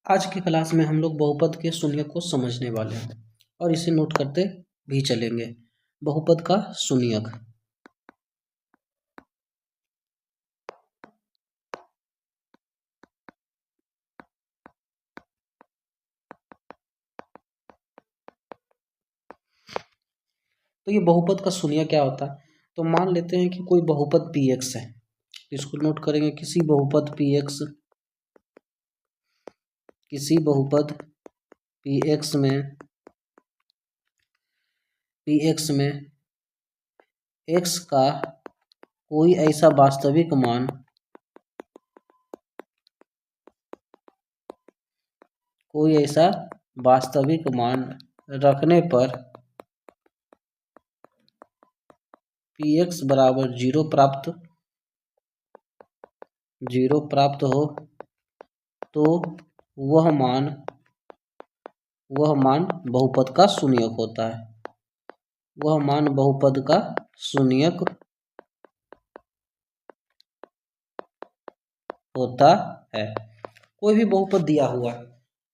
आज की क्लास में हम लोग बहुपद के शून्य को समझने वाले हैं और इसे नोट करते भी चलेंगे। बहुपद का शून्यक। तो ये बहुपद का शून्य क्या होता है? तो मान लेते हैं कि कोई बहुपद px है, इसको नोट करेंगे। किसी बहुपद px में x का कोई ऐसा वास्तविक मान रखने पर px बराबर जीरो प्राप्त हो तो वह मान बहुपद का शून्यक होता है। वह मान बहुपद का शून्यक होता है। कोई भी बहुपद दिया हुआ है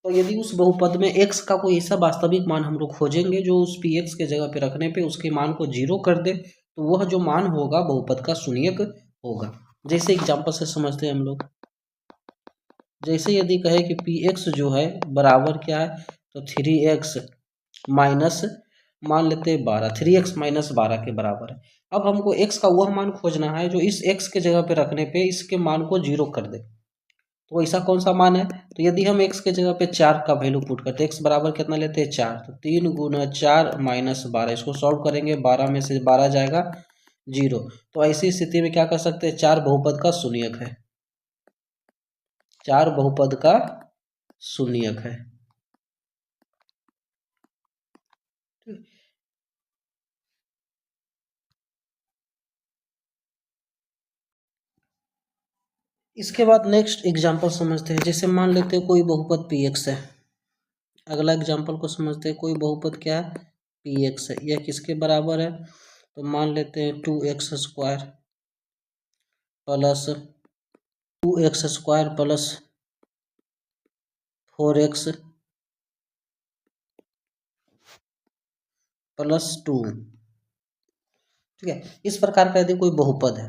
तो यदि उस बहुपद में x का कोई ऐसा वास्तविक मान हम लोग खोजेंगे जो उस px के जगह पे रखने पे उसके मान को जीरो कर दे, तो वह जो मान होगा बहुपद का शून्यक होगा। जैसे एग्जांपल से समझते हैं हम लोग। जैसे यदि कहे कि px जो है बराबर क्या है, तो 3x माइनस मान लेते हैं 12, 3x माइनस 12 के बराबर है। अब हमको x का वह मान खोजना है जो इस x के जगह पे रखने पे इसके मान को जीरो कर दे। तो ऐसा कौन सा मान है? तो यदि हम x के जगह पे 4 का वैल्यू पुट करते हैं, x बराबर कितना लेते हैं 4, तो 3 गुना 4 माइनस 12, इसको सॉल्व करेंगे, 12 में से 12 जाएगा 0। तो ऐसी स्थिति में क्या कर सकते हैं? 4 बहुपद का शून्यक है। 4 बहुपद का शून्यक है। इसके बाद नेक्स्ट एग्जांपल समझते हैं। जैसे मान लेते हैं कोई बहुपद px है। अगला एग्जांपल को समझते हैं। कोई बहुपद क्या है? px है। यह किसके बराबर है? तो मान लेते हैं 2x square plus 4x plus 2। ठीक है, इस प्रकार का यदि कोई बहुपद है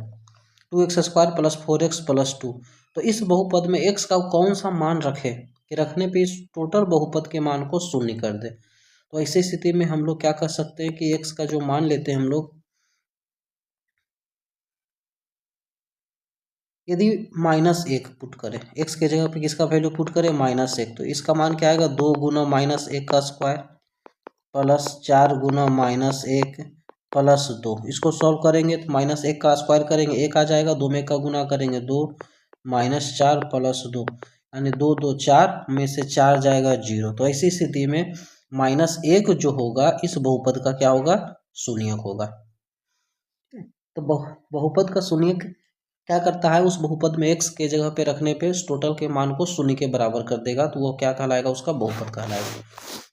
2x square plus 4x plus 2, तो इस बहुपद में x का कौन सा मान रखे कि रखने पे इस टोटल बहुपद के मान को शून्य कर दे। तो ऐसी स्थिति में हम लोग क्या कर सकते हैं कि x का जो मान लेते हैं हम लोग, यदि -1 पुट करें, x के जगह पे किसका वैल्यू पुट करें? -1, तो इसका मान क्या आएगा? 2 गुना -1 का स्क्वायर प्लस 4 गुना -1 प्लस 2। इसको सॉल्व करेंगे तो -1 का स्क्वायर करेंगे 1 आ जाएगा, 2 में का गुना करेंगे 2 -4 प्लस 2, यानी 2 2 4 में से 4 जाएगा 0। तो ऐसी स्थिति में -1 जो होगा इस बहुपद का क्या होगा? शून्यक होगा। तो बहुपद का शून्यक क्या करता है? उस बहुपद में x के जगह पे रखने पे इस टोटल के मान को शून्य के बराबर कर देगा, तो वो क्या कहलाएगा? उसका बहुपद कहलाएगा।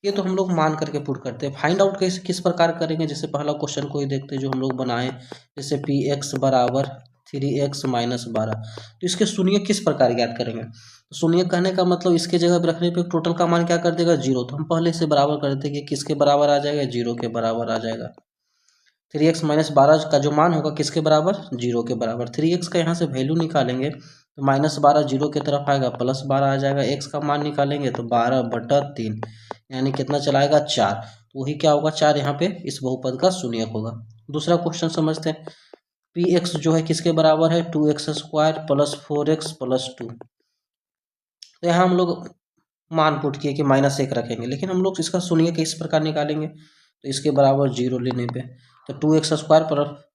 ये तो हम लोग मान करके पुट करते हैं। फाइंड आउट कैसे किस प्रकार करेंगे? जैसे पहला क्वेश्चन को ही देखते हैं जो हम लोग बनाए। जैसे px बराबर 3x माइनस 12, तो इसके शून्य किस प्रकार ज्ञात करेंगे? तो शून्य कहने का मतलब इसके जगह पे रखने पे टोटल का मान क्या कर देगा? 0। तो हम पहले से बराबर कर देते कि किसके बराबर आ जाएगा? 0 के बराबर आ जाएगा। 3x माइनस 12 का जो मान होगा किसके बराबर? 0 के बराबर। 3x का यहाँ से वैल्यू निकालेंगे तो -12 0 की तरफ आएगा, +12 आ जाएगा। x का मान निकालेंगे तो 12/3, यानी कितना चलाएगा? 4। तो वही क्या होगा? 4 यहाँ पे इस बहुपद का शून्यक होगा। दूसरा क्वेश्चन समझते हैं। px जो है किसके बराबर है? 2x square plus 4x plus 2। तो यहाँ हम लोग मान पुट किए कि -1 रखेंगे, लेकिन हम लोग इसका शून्यक इस प्रकार निकालेंगे तो इसके बराबर 0 लेने पे तो 2x square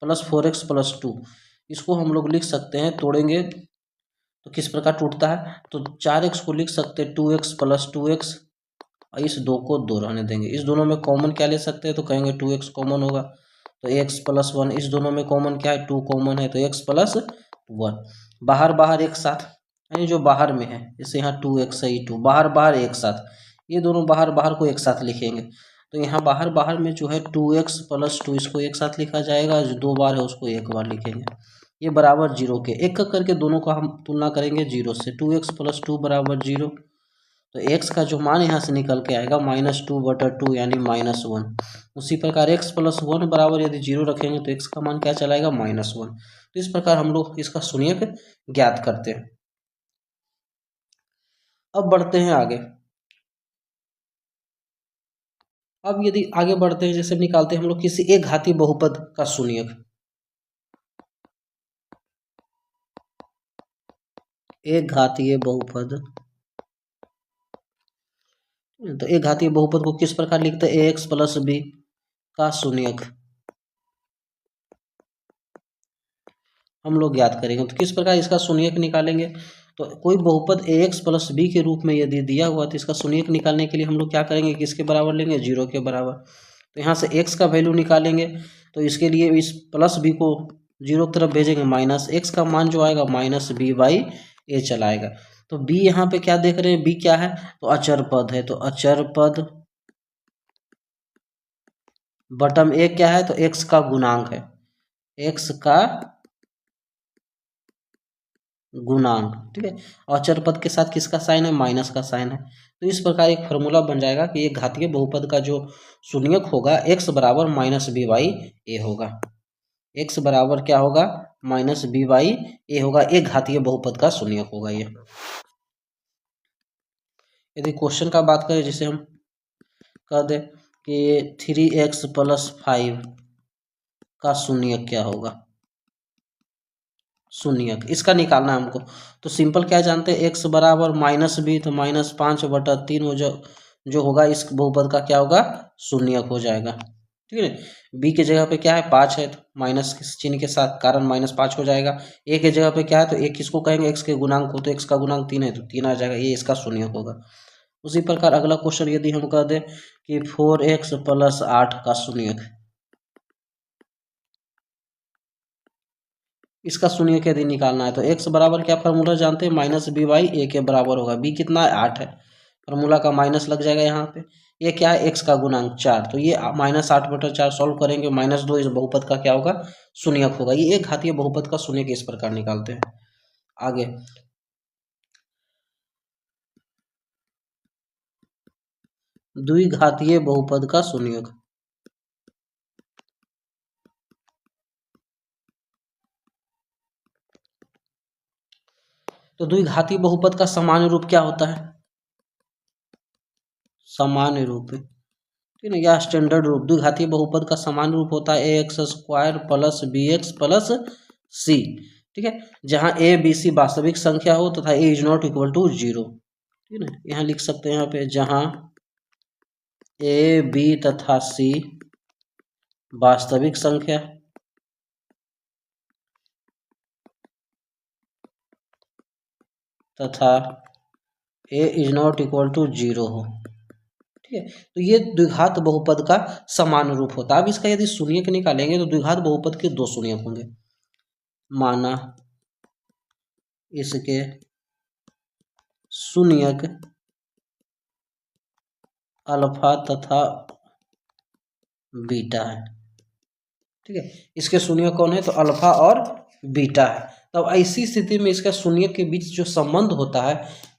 plus 4x plus 2, इसको हम लोग लिख सकते हैं, तोड़ेंगे तो किस प्रकार टूटता है? तो 4x को लिख सकते हैं 2x प्लस 2x, और इस 2 को 2 रहने देंगे। इस दोनों में कॉमन क्या ले सकते हैं? तो कहेंगे 2x कॉमन होगा, तो x प्लस 1। इस दोनों में कॉमन क्या है? 2 कॉमन है, तो x प्लस 1। बाहर बाहर एक साथ, यानी जो बाहर में है, जैसे यहाँ 2x है 2, बाहर बाहर एक साथ, ये दोनों बाहर बाहर को एक साथ लिखेंगे। तो यहाँ बाहर बाहर में जो है 2x प्लस 2, इसको एक साथ लिखा जाएगा, जो 2 बार है उसको एक बार लिखेंगे। ये बराबर 0 के, एक करके दोनों का हम तुलना करेंगे 0 से। 2x प्लस 2 बराबर 0, तो x का जो मान यहाँ से निकल के आएगा -2/2 यानी -1। उसी प्रकार x + 1 बराबर यदि 0 रखेंगे तो x का मान क्या चला आएगा -1। तो इस प्रकार हम लोग इसका शून्यक ज्ञात करते हैं। अब बढ़ते हैं आगे। अब यदि आगे बढ़ते हैं, जैसे निकालते हैं हम लोग किसी एक घातीय बहुपद का शून्यक। एक घातीय बहुपद, तो एक घातीय बहुपद को किस प्रकार लिखते हैं, ax + b का शून्यक हम लोग ज्ञात करेंगे। तो किस प्रकार इसका शून्यक निकालेंगे, तो कोई बहुपद ax + b के रूप में यदि दिया हुआ तो इसका शून्यक निकालने के लिए हम लोग क्या करेंगे, किसके बराबर लेंगे, 0 के बराबर। तो यहाँ से x का वैल्यू निकालेंगे, तो इसके लिए इस प्लस b को 0 की तरफ भेजेंगे, माइनस x का मान जो आएगा -b/a चलाएगा। तो b यहाँ पे क्या देख रहे हैं, b क्या है, तो अचर पद है। तो अचर पद बटम a क्या है, तो x का गुणांक है, x का गुणांक, ठीक है। अचर पद के साथ किसका साइन है, माइनस का साइन है। तो इस प्रकार एक फॉर्मूला बन जाएगा कि एक घातीय बहुपद का जो शून्यक होगा x बराबर -b/a होगा। x बराबर क्या होगा, -b/a होगा। एक घातीय बहुपद का शून्यक होगा ये। यदि क्वेश्चन का बात करें, जिसे हम कह दें कि 3x + 5 का शून्यक क्या होगा, शून्यक इसका निकालना है हमको। तो सिंपल क्या जानते हैं, x बराबर -b, तो -5/3 हो जो होगा इस बहुपद का क्या होगा, शून्यक हो जाएगा, ठीक है। b के जगह पे क्या है, 5 है, तो माइनस चिन्ह के साथ कारण -5 हो जाएगा। a के जगह पे क्या है, तो a किसको कहेंगे, x के गुणांक को, तो x का गुणांक 3 है, तो 3 आ जाएगा, ये इसका शून्यक होगा। उसी प्रकार अगला क्वेश्चन यदि हम कह दें कि 4x + 8 का शून्यक, इसका शून्यक यदि निकालना है तो x बराबर क्या फॉर्मूला जानते हैं, -b/a के बराबर होगा। b कितना है, 8 है, फॉर्मूला का माइनस लग जाएगा यहाँ पे। ये क्या है, x का गुणांक 4, तो ये -8/4 सॉल्व करेंगे, -2 इस बहुपद का क्या होगा, शून्यक होगा। ये एक घातीय बहुपद का शून्यक इस प्रकार निकालते हैं। आगे द्विघातीय बहुपद का शून्यक, तो द्विघातीय बहुपद का सामान्य रूप क्या होता है, सामान्य रूप, ठीक है, या स्टैंडर्ड रूप। द्विघातीय बहुपद का सामान्य रूप होता है ax² + bx + c, ठीक है, जहाँ a b c वास्तविक संख्या हो तथा a ≠ 0, ठीक है ना। यहाँ लिख सकते हैं, यहाँ पे जहाँ a b तथा c वास्तविक संख्या तथा a ≠ 0 हो, ठीक है। तो ये द्विघात बहुपद का समान रूप होता है। अब इसका यदि शून्यक निकालेंगे तो द्विघात बहुपद के 2 शून्यक होंगे, माना इसके शून्यक अल्फा तथा बीटा है, ठीक है। इसके शून्यक कौन है, तो अल्फा और बीटा है। तब ऐसी स्थिति में इसका शून्यक के बीच जो संबंध होता है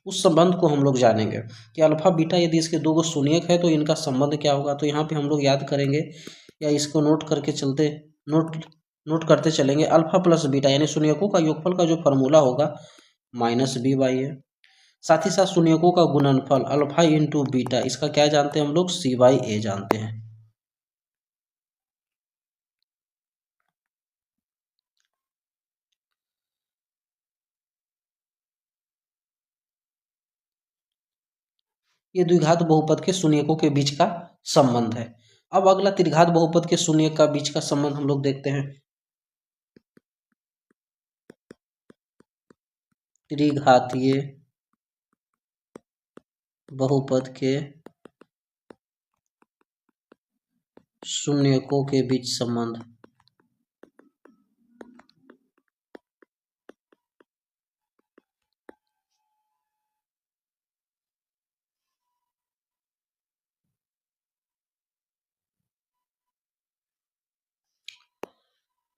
उस संबंध को हम लोग जानेंगे कि अल्फा बीटा यदि इसके 2 शून्यक है तो इनका संबंध क्या होगा। तो यहाँ पे हम लोग याद करेंगे या इसको नोट करके चलते नोट करते चलेंगे। अल्फा + बीटा यानी शून्यकों का योगफल का जो फॉर्मूला होगा -b/a, साथ ही साथ शून्यकों का गुणनफल अल्फा × बीटा, इसका क्या जानते हैं हम लोग, c/a जानते हैं। ये द्विघात बहुपद के शून्यकों के बीच का संबंध है। अब अगला त्रिघात बहुपद के शून्यक का बीच का संबंध हम लोग देखते हैं। त्रिघातीय बहुपद के शून्यकों के बीच संबंध,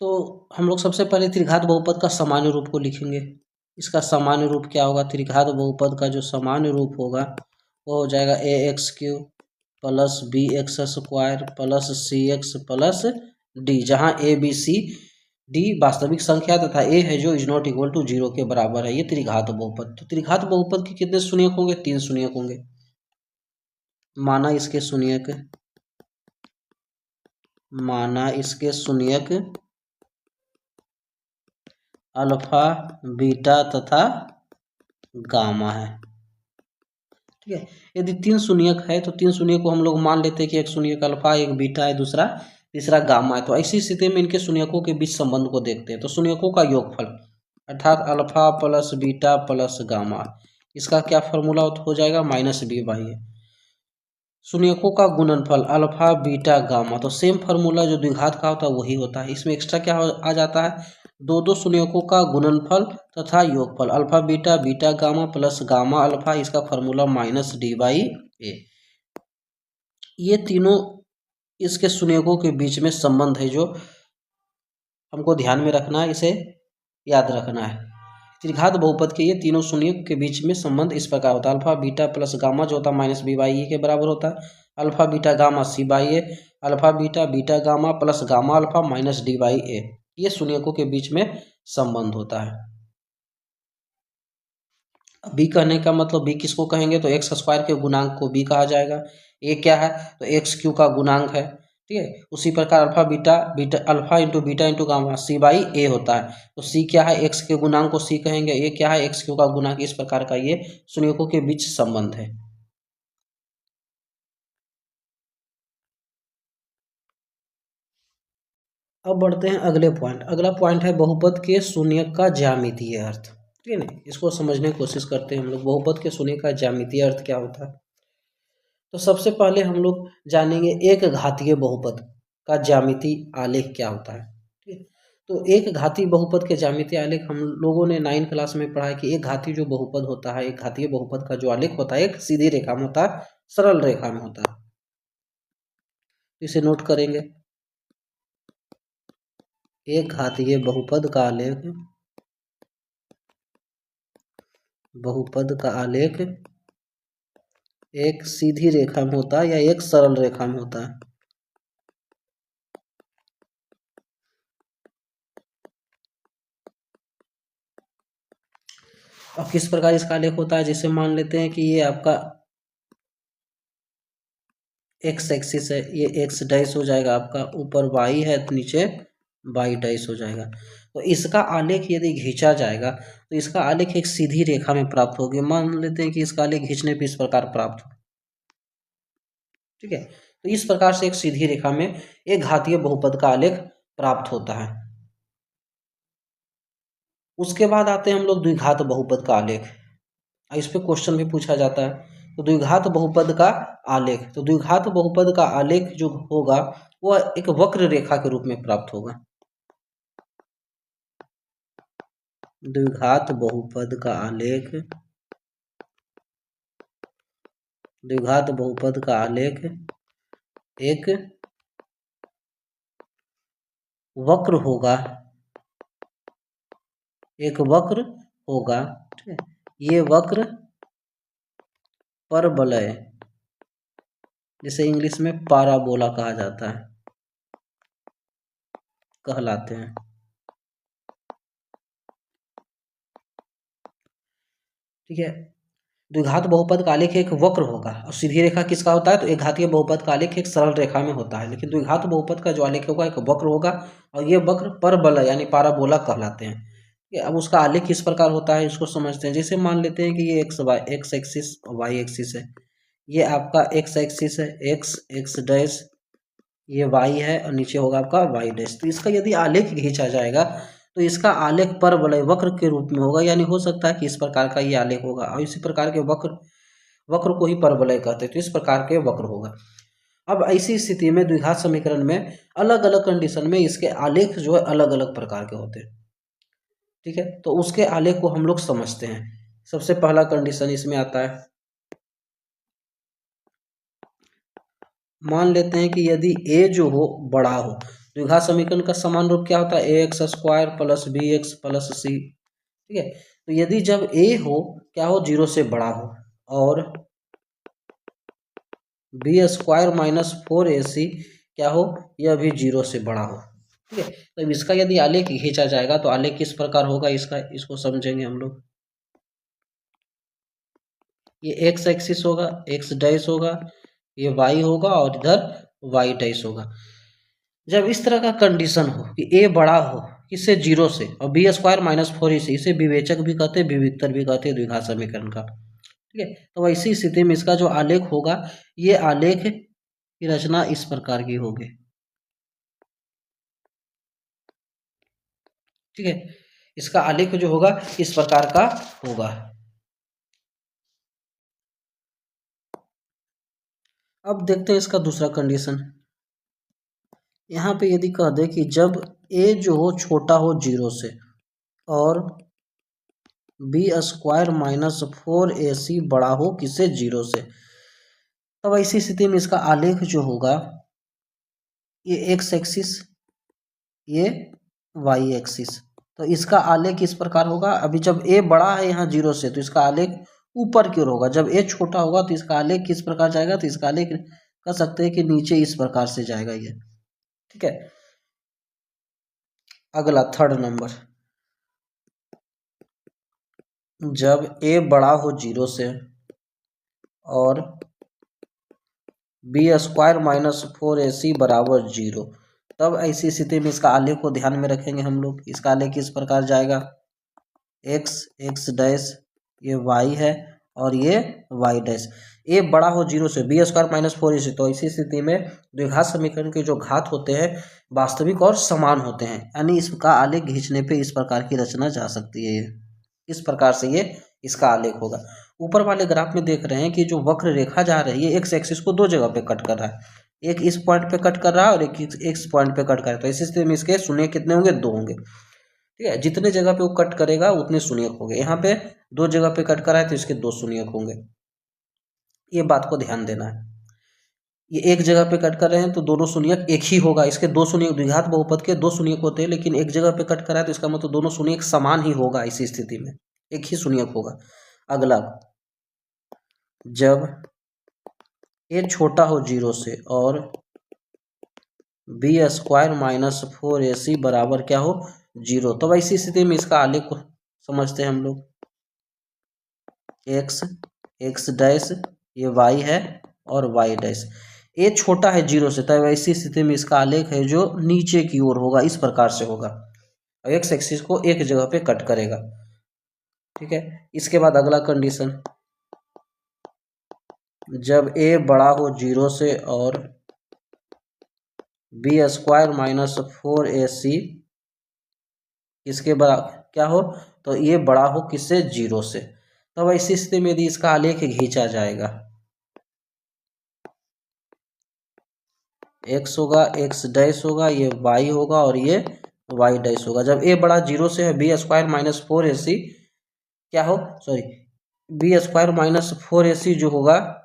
तो हम लोग सबसे पहले त्रिघात बहुपद का सामान्य रूप को लिखेंगे। इसका सामान्य रूप क्या होगा, त्रिघात बहुपद का जो सामान्य रूप होगा वो हो जाएगा a x cube plus b x square plus c x plus d, जहाँ ए बी सी डी वास्तविक संख्या तथा ए है जो इज नॉट इक्वल टू 0 के बराबर है। ये त्रिघात बहुपद। तो त्रिघात बहुपद के कितने शून्यक होंगे? 3 शून्यक होंगे। माना इसके शून्यक अल्फा बीटा तथा गामा है। ठीक है, यदि 3 शून्यक है तो 3 शून्यक को हम लोग मान लेते हैं कि एक शून्यक अल्फा, एक बीटा है, दूसरा तीसरा गामा है। तो ऐसी स्थिति में इनके शून्यकों के बीच संबंध को देखते हैं। तो शून्यकों का योगफल अर्थात alpha plus beta plus gamma, इसका क्या फॉर्मूला हो जाएगा? माइनस बी बाई ए। शून्यकों का गुणनफल अल्फा बीटा गामा, तो सेम फार्मूला जो द्विघात का होता है वही होता है। इसमें एक्स्ट्रा क्या आ जाता है? दो शून्यकों का गुणनफल तथा योगफल alpha beta beta gamma plus gamma alpha, इसका formula minus d by a. ये तीनों इसके शून्यकों के बीच में संबंध है जो हमको ध्यान में रखना है, इसे याद रखना है। त्रिघात बहुपद के ये तीनों शून्यक के बीच में संबंध इस प्रकार होता है। अल्फा बीटा प्लस गामा जो होता है माइनस बी बाई ए के बराबर होता है। Alpha beta gamma c by a, alpha beta beta gamma plus gamma alpha minus d by a, ये शून्यकों के बीच में संबंध होता है। बी कहने का मतलब बी किसको कहेंगे? तो एक्स स्क्वायर के गुणांक को बी कहा जाएगा। ए क्या है? तो एक्स क्यू का गुणांक है। ठीक है, उसी प्रकार alpha beta alpha into beta into gamma c by a होता है। तो सी क्या है? एक्स के गुणांक को सी कहेंगे। ए क्या है? एक्स क्यू का गुणांक। इस प्रकार का ये शून्यकों के बीच संबंध है। अब बढ़ते हैं अगले पॉइंट। अगला पॉइंट है बहुपद के शून्यक का ज्यामितीय अर्थ। ठीक है ना, इसको समझने की कोशिश करते हैं हम लोग। बहुपद के शून्यक का ज्यामितीय अर्थ क्या होता है? तो सबसे पहले हम लोग जानेंगे एक घातीय बहुपद का ज्यामितीय आलेख क्या होता है। ठीक है, तो एक घातीय बहुपद के ज्यामितीय आलेख हम लोगों ने 9 क्लास में पढ़ा है कि एक घातीय जो बहुपद होता है, एक घातीय बहुपद का जो आलेख होता है एक सीधी रेखा में होता है, सरल रेखा में होता है। इसे नोट करेंगे। एक घातीय बहुपद का आलेख, बहुपद का आलेख एक सीधी रेखा में होता है या एक सरल रेखा में होता है। अब किस प्रकार इसका आलेख होता है? जैसे मान लेते हैं कि ये आपका एक्स एक्सिस है, ये एक्स डैश हो जाएगा आपका, ऊपर वाई है तो नीचे वाई डैश हो जाएगा। तो इसका आलेख यदि खींचा जाएगा तो इसका आलेख एक सीधी रेखा में प्राप्त होगी। मान लेते हैं कि इसका आलेख खींचने पे इस प्रकार प्राप्त हो। ठीक है, तो इस प्रकार से एक सीधी रेखा में एक घातीय बहुपद का आलेख प्राप्त होता है। उसके बाद आते हैं हम लोग द्विघात बहुपद का आलेख। इस पे क्वेश्चन भी पूछा जाता है। तो द्विघात बहुपद का आलेख, तो द्विघात बहुपद का आलेख जो होगा वह एक वक्र रेखा के रूप में प्राप्त होगा। द्विघात बहुपद का आलेख, द्विघात बहुपद का आलेख एक वक्र होगा, एक वक्र होगा। ठीक है, ये वक्र परवलय, जिसे इंग्लिश में पाराबोला कहा जाता है, कहलाते हैं। ठीक है, द्विघात बहुपद का आलेख एक वक्र होगा और सीधी रेखा किसका होता है? तो एक घातीय बहुपद का आलेख एक सरल रेखा में होता है, लेकिन द्विघात बहुपद का जो आलेख होगा एक वक्र होगा और ये वक्र परबल यानी पाराबोला कहलाते हैं। अब उसका आलेख किस प्रकार होता है इसको समझते हैं। जैसे मान लेते हैं कि ये एक्स एक्सिस वाई एक्सिस है, ये आपका एक्स एक्सिस है, एक्स एक्स डैश, ये वाई है और नीचे होगा आपका वाई डैश। तो इसका यदि आलेख खींचा जाएगा तो इसका आलेख परवलय वक्र के रूप में होगा, यानी हो सकता है कि इस प्रकार का ये आलेख होगा और इसी प्रकार के वक्र को ही परवलय कहते हैं। तो इस प्रकार के वक्र होगा। अब ऐसी स्थिति में द्विघात समीकरण में अलग अलग कंडीशन में इसके आलेख जो है अलग अलग प्रकार के होते हैं। ठीक है, तो उसके आलेख को हम लोग समझते हैं। सबसे पहला कंडीशन इसमें आता है, मान लेते हैं कि यदि a जो हो बड़ा हो, द्विघात समीकरण का समान रूप क्या होता है? A x square plus b x plus c. ठीक है, तो यदि जब a हो क्या हो? 0 से बड़ा हो और बी स्क्वायर माइनस 4ac क्या हो, यह भी 0 से बड़ा हो। ठीक है, तो इसका यदि आलेख खींचा जाएगा तो आलेख किस प्रकार होगा इसका, इसको समझेंगे हम लोग। ये एक्स एक्सिस होगा, एक्स डैश होगा, ये वाई होगा और इधर वाई डैश होगा। जब इस तरह का कंडीशन हो कि ए बड़ा हो किससे, 0 से, और बी स्क्वायर माइनस 4ac, इसे विवेचक भी कहते हैं, विविक्तर भी कहते हैं द्विघात समीकरण का। ठीक है, तो ऐसी स्थिति में इसका जो आलेख होगा, ये आलेख की रचना इस प्रकार की होगी। ठीक है, इसका आलेख जो होगा इस प्रकार का होगा। अब देखते हैं इसका दूसरा कंडीशन। यहाँ पे यदि कह दे कि जब ए जो हो छोटा हो 0 से और बी स्क्वायर माइनस 4ac बड़ा हो किससे, 0 से, तब ऐसी स्थिति में इसका आलेख जो होगा, ये एक्स एक्सिस, ये वाई एक्सिस, तो इसका आलेख इस प्रकार होगा। अभी जब ए बड़ा है यहाँ 0 से तो इसका आलेख ऊपर की ओर होगा, जब ए छोटा होगा तो इसका आलेख किस प्रकार जाएगा, तो इसका आलेख कह सकते हैं कि नीचे इस प्रकार से जाएगा ये। ठीक है, अगला थर्ड नंबर, जब ए बड़ा हो 0 से और बी स्क्वायर माइनस 4ac बराबर 0, तब ऐसी स्थिति में इसका आलेख को ध्यान में रखेंगे हम लोग। इसका आलेख किस प्रकार जाएगा, एक्स एक्स डैश, ये वाई है और ये वाई डैश। ए बड़ा हो 0 से, बी स्क्वायर माइनस 4ac, तो इसी स्थिति में द्विघात समीकरण के जो घात होते हैं वास्तविक और समान होते हैं, यानी इसका आलेख खींचने पे इस प्रकार की रचना जा सकती है। इस प्रकार से ये इसका आलेख होगा। ऊपर वाले ग्राफ में देख रहे हैं कि जो वक्र रेखा जा रही है एक्स एक्सिस को दो जगह पे कट कर रहा है, एक इस पॉइंट पे कट कर रहा है और एक इस पॉइंट पे कट कर रहा है। तो इसी स्थिति में इसके शून्य कितने होंगे, 2 होंगे। ठीक है, जितने जगह पे वो कट करेगा उतने शून्यक होंगे। यहाँ पे 2 जगह पे कट कर रहा है तो इसके 2 शून्यक होंगे, ये बात को ध्यान देना है। ये एक जगह पे कट कर रहे हैं तो दोनों शून्यक एक ही होगा, इसके 2 शून्यक, द्विघात बहुपद के 2 शून्यक होते हैं, लेकिन एक जगह पे कट कर रहा है तो इसका मतलब दोनों शून्यक समान ही होगा, इसी स्थिति में एक ही शून्यक होगा। अगला, जब ए छोटा हो 0 से और बी स्क्वायर माइनस 4ac बराबर क्या हो, 0, तब ऐसी स्थिति में इसका आलेख को समझते हैं हम लोग। एक्स एक्स डैश, ये वाई है और वाई डैश। ए छोटा है 0 से, तब ऐसी स्थिति में इसका आलेख है जो नीचे की ओर होगा, इस प्रकार से होगा, और एक्स एक्सिस को एक जगह पे कट करेगा। ठीक है, इसके बाद अगला कंडीशन, जब ए बड़ा हो 0 से और बी स्क्वायर माइनस 4ac इसके बराबर क्या हो, तो ये बड़ा हो किससे, 0 से, तब ऐसी स्थिति में यदि इसका आलेख खींचा जाएगा, एक्स होगा, एक्स डैश होगा, ये वाई होगा और ये वाई डैश होगा। जब ए बड़ा 0 से है, बी स्क्वायर माइनस 4ac क्या हो, sorry, B square minus 4ac जो होगा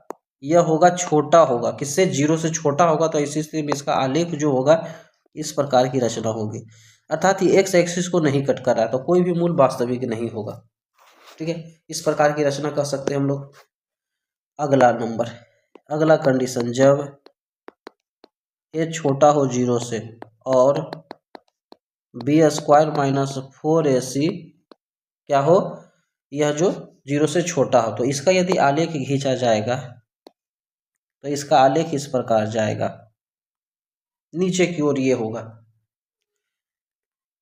यह होगा छोटा होगा किससे, 0 से छोटा होगा, तो इसी स्थिति में इसका आलेख जो होगा इस प्रकार की रचना होगी। अर्थात ये एक्स एक्सिस को नहीं कट कर रहा है तो कोई भी मूल वास्तविक नहीं होगा। ठीक है, इस प्रकार की रचना कर सकते हैं हम लोग। अगला नंबर, अगला कंडीशन, जब ए छोटा हो 0 से और बी स्क्वायर माइनस 4ac क्या हो, यह जो 0 से छोटा हो, तो इसका यदि आलेख खींचा जाएगा तो इसका आलेख इस प्रकार जाएगा, नीचे की ओर ये होगा।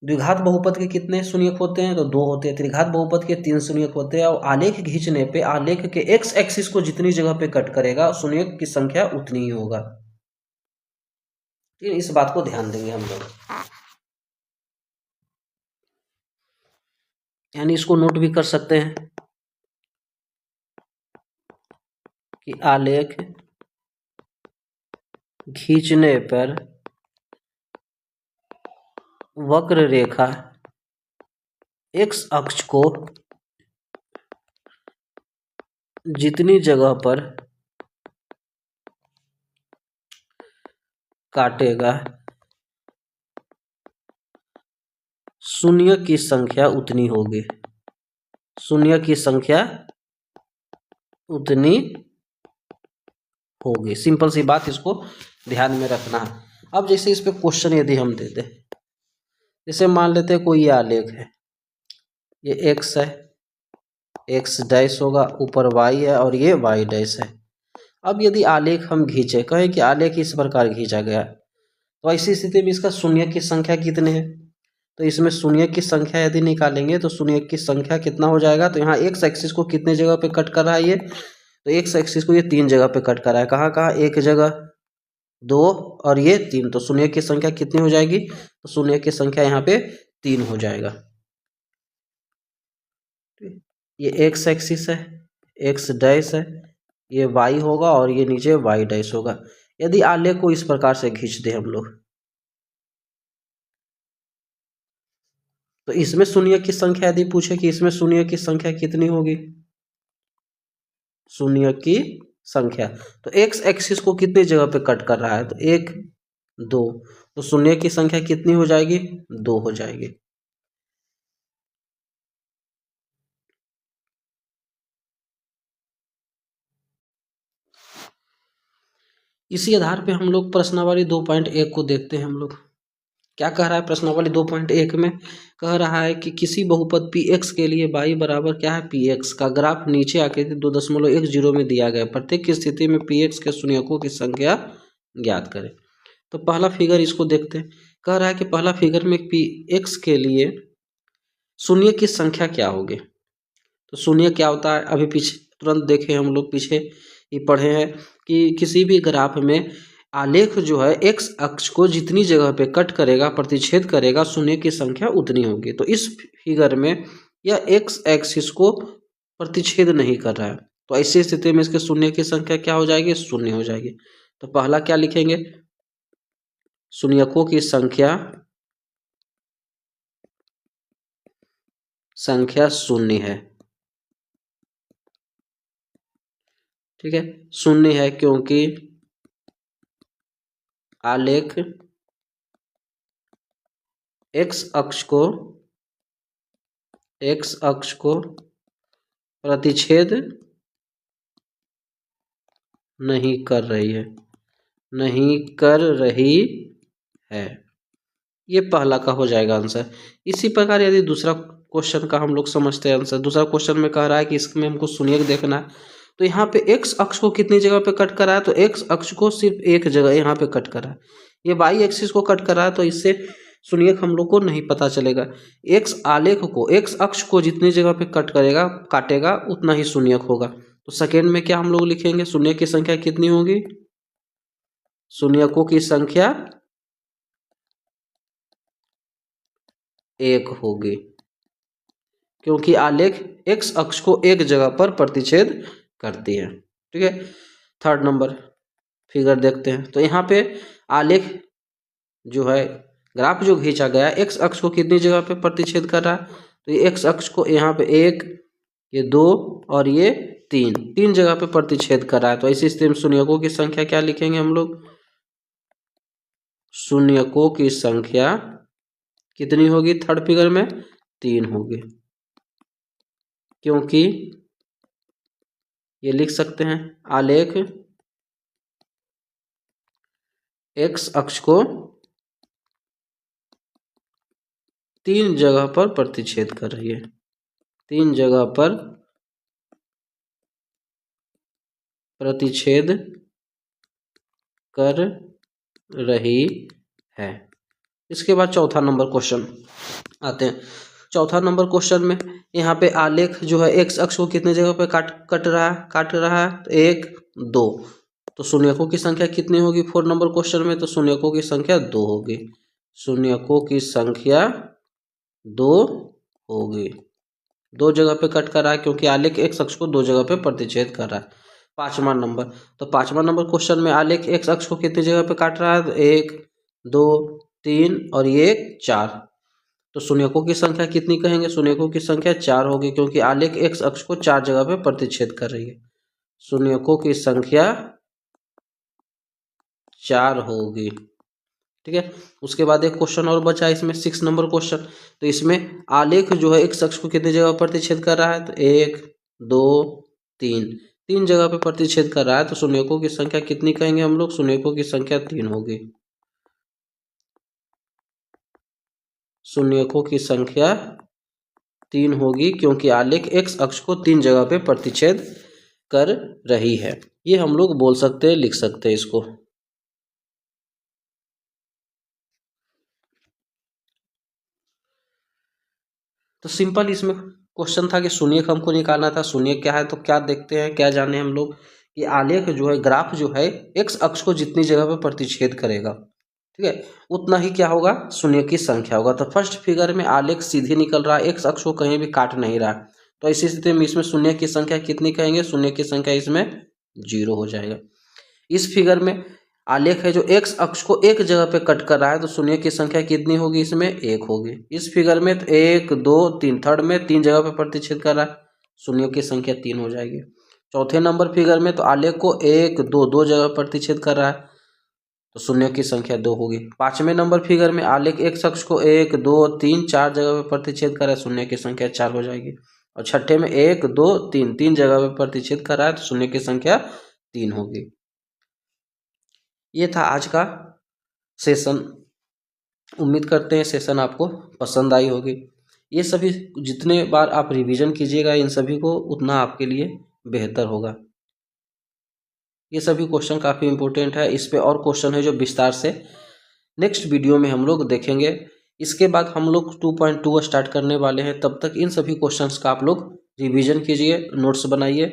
द्विघात बहुपद के कितने शून्यक होते हैं, तो 2 होते हैं। त्रिघात बहुपद के 3 शून्यक होते हैं, और आलेख खींचने पे आलेख के एक्स एक्सिस को जितनी जगह पे कट करेगा शून्यक की संख्या उतनी ही होगा। इस बात को ध्यान देंगे हम लोग, यानी इसको नोट भी कर सकते हैं कि आलेख खींचने पर वक्र रेखा एक्स अक्ष को जितनी जगह पर काटेगा शून्य की संख्या उतनी होगी, शून्य की संख्या उतनी होगी। सिंपल सी बात, इसको ध्यान में रखना है। अब जैसे इस पे क्वेश्चन यदि हम दे दें, जैसे मान लेते हैं कोई ये आलेख है, ये एक्स है, एक्स डैश होगा, ऊपर वाई है और ये वाई डैश है। अब यदि आलेख हम खींचे, कहें कि आलेख इस प्रकार खींचा गया, तो ऐसी स्थिति में इसका शून्य की संख्या कितने हैं, तो इसमें शून्य की संख्या यदि निकालेंगे तो शून्य की संख्या कितना हो जाएगा। तो यहाँ एक्स एक्सिस को कितने जगह पे कट कर रहा है ये, तो एक्स एक्सिस को ये 3 जगह पे कट कर रहा है। कहाँ कहाँ, एक जगह, 2 और ये 3। तो शून्य की संख्या कितनी हो जाएगी, तो शून्य की संख्या यहाँ पे 3 हो जाएगा। ये एक्स एक्सिस है, एक्स डैश है, ये वाई होगा और ये नीचे वाई डैश होगा। यदि आलेख को इस प्रकार से खींच दे हम लोग, तो इसमें शून्य की संख्या यदि पूछे कि इसमें शून्य की संख्या कितनी होगी, शून्य की संख्या, तो एक्स एक्सिस को कितनी जगह पे कट कर रहा है, तो 1 2, तो शून्य की संख्या कितनी हो जाएगी, 2 हो जाएगी। इसी आधार पे हम लोग प्रश्नावली 2.1 को देखते हैं। हम लोग क्या कह रहा है प्रश्नावली 2.1 में, कह रहा है कि किसी बहुपद पी एक्स के लिए y बराबर क्या है, पी एक्स का ग्राफ नीचे आकृति 2.10 में दिया गया, प्रत्येक की स्थिति में पी एक्स के शून्यकों की संख्या ज्ञात करें। तो पहला फिगर इसको देखते हैं। कह रहा है कि पहला फिगर में पी एक्स के लिए शून्य की संख्या क्या होगी, तो शून्य क्या होता है, अभी पीछे तुरंत देखे हम लोग, पीछे ही पढ़े हैं कि किसी भी ग्राफ में आलेख जो है एक्स अक्ष को जितनी जगह पे कट करेगा, प्रतिच्छेद करेगा, शून्य की संख्या उतनी होगी। तो इस फिगर में यह एक्स एक्सिस को प्रतिच्छेद नहीं कर रहा है, तो ऐसी स्थिति में इसके शून्य की संख्या क्या हो जाएगी, शून्य हो जाएगी। तो पहला क्या लिखेंगे, शून्यकों की संख्या शून्य है। ठीक है, शून्य है क्योंकि आलेख एक्स अक्ष को प्रतिच्छेद नहीं कर रही है। ये पहला का हो जाएगा आंसर। इसी प्रकार यदि दूसरा क्वेश्चन का हम लोग समझते हैं आंसर, दूसरा क्वेश्चन में कह रहा है कि इसमें हमको शून्य देखना है, तो यहाँ पे एक्स अक्ष को कितनी जगह पे कट कर रहा है, तो एक्स अक्ष को सिर्फ एक जगह यहाँ पे कट कर रहा है। ये वाई एक्सिस को कट कर रहा है, तो इससे शून्य हम लोग को नहीं पता चलेगा। एक्स आलेख को, एक्स अक्ष को जितनी जगह पे कट करेगा, काटेगा, उतना ही शून्य होगा। तो सेकेंड में क्या हम लोग लिखेंगे, शून्य की संख्या कितनी होगी, शून्यकों की संख्या 1 होगी, क्योंकि आलेख एक्स अक्ष को एक जगह पर प्रतिच्छेद करती है। ठीक है, थर्ड नंबर फिगर देखते हैं। तो यहाँ पे आलेख जो है, ग्राफ जो खींचा गया है, एक्स अक्ष को कितनी जगह पे प्रतिच्छेद कर रहा है, तो ये एक्स अक्ष को यहाँ पे 1, ये 2 और ये 3 जगह पे प्रतिच्छेद कर रहा है। तो ऐसी स्थिति में शून्यकों की संख्या क्या लिखेंगे हम लोग, शून्यकों की संख्या कितनी होगी, थर्ड फिगर में 3 होगी, क्योंकि ये लिख सकते हैं आलेख एक्स अक्ष को 3 जगह पर प्रतिच्छेद कर रही है, 3 जगह पर प्रतिच्छेद कर रही है। इसके बाद चौथा नंबर क्वेश्चन आते हैं। चौथा नंबर क्वेश्चन में यहाँ पे आलेख जो है एक्स अक्ष को कितने जगह पे काट रहा है, तो 1 2, तो शून्यकों की संख्या कितनी होगी 4 नंबर क्वेश्चन में, तो शून्यकों की संख्या 2 होगी, शून्यकों की संख्या 2 होगी। 2 जगह पे कट कर रहा है, क्योंकि आलेख एक्स अक्ष को 2 जगह पे प्रतिच्छेद कर रहा है। पांचवा नंबर, तो पांचवा नंबर क्वेश्चन में आलेख एक्स अक्ष को कितनी जगह पे काट रहा है, तो 1 2 3 और ये 4, तो शून्यकों की संख्या कितनी कहेंगे, शून्यकों की संख्या 4 होगी, क्योंकि आलेख एक्स अक्ष को 4 जगह पे प्रतिच्छेद कर रही है। शून्यकों की संख्या 4 होगी। ठीक है, उसके बाद एक क्वेश्चन और बचा इसमें 6 नंबर क्वेश्चन। तो इसमें आलेख जो है एक्स अक्ष को कितनी जगह प्रतिच्छेद कर रहा है, तो 1 2 3, तीन जगह पे प्रतिच्छेद कर रहा है तो शून्यकों की संख्या कितनी कहेंगे हम लोग? शून्यकों की संख्या 3 होगी। शून्यकों की संख्या 3 होगी क्योंकि आलेख एक्स अक्ष को 3 जगह पे प्रतिच्छेद कर रही है। ये हम लोग बोल सकते हैं, लिख सकते हैं इसको। तो सिंपल इसमें क्वेश्चन था कि शून्यक हमको निकालना था। शून्यक क्या है तो क्या देखते हैं, क्या जाने हम लोग कि आलेख जो है, ग्राफ जो है एक्स अक्ष को जितनी जगह पे प्रतिच्छेद करेगा, ठीक है, उतना ही क्या होगा? शून्य की संख्या होगा। तो फर्स्ट फिगर में आलेख सीधे निकल रहा है, एक्स अक्ष को कहीं भी काट नहीं रहा, तो ऐसी स्थिति में इसमें शून्य की संख्या कितनी कहेंगे? शून्य की संख्या इसमें 0 हो जाएगा। इस फिगर में आलेख है जो एक्स अक्ष को एक जगह पे कट कर रहा है, तो शून्य की संख्या कितनी होगी? इसमें 1 होगी। इस फिगर में तो 1 2 3, थर्ड में 3 जगह पे प्रतिच्छेद कर रहा है, शून्य की संख्या 3 हो जाएगी। चौथे नंबर फिगर में तो आलेख को 1 2 दो जगह प्रतिच्छेद कर रहा है, तो शून्य की संख्या 2 होगी। पांचवें नंबर फिगर में आलेख एक्स अक्ष को 1 2 3 4 जगह पे प्रतिच्छेद कर रहा है, शून्य की संख्या 4 हो जाएगी। और छठे में 1 2 3 तीन जगह पे प्रतिच्छेद कर रहा है, तो शून्य की संख्या 3 होगी। ये था आज का सेशन। उम्मीद करते हैं सेशन आपको पसंद आई होगी। ये सभी जितने बार आप रिवीजन कीजिएगा इन सभी को, उतना आपके लिए बेहतर होगा। ये सभी क्वेश्चन काफ़ी इंपॉर्टेंट है। इस पे और क्वेश्चन है जो विस्तार से नेक्स्ट वीडियो में हम लोग देखेंगे। इसके बाद हम लोग 2.2 स्टार्ट करने वाले हैं। तब तक इन सभी क्वेश्चंस का आप लोग रिवीजन कीजिए, नोट्स बनाइए।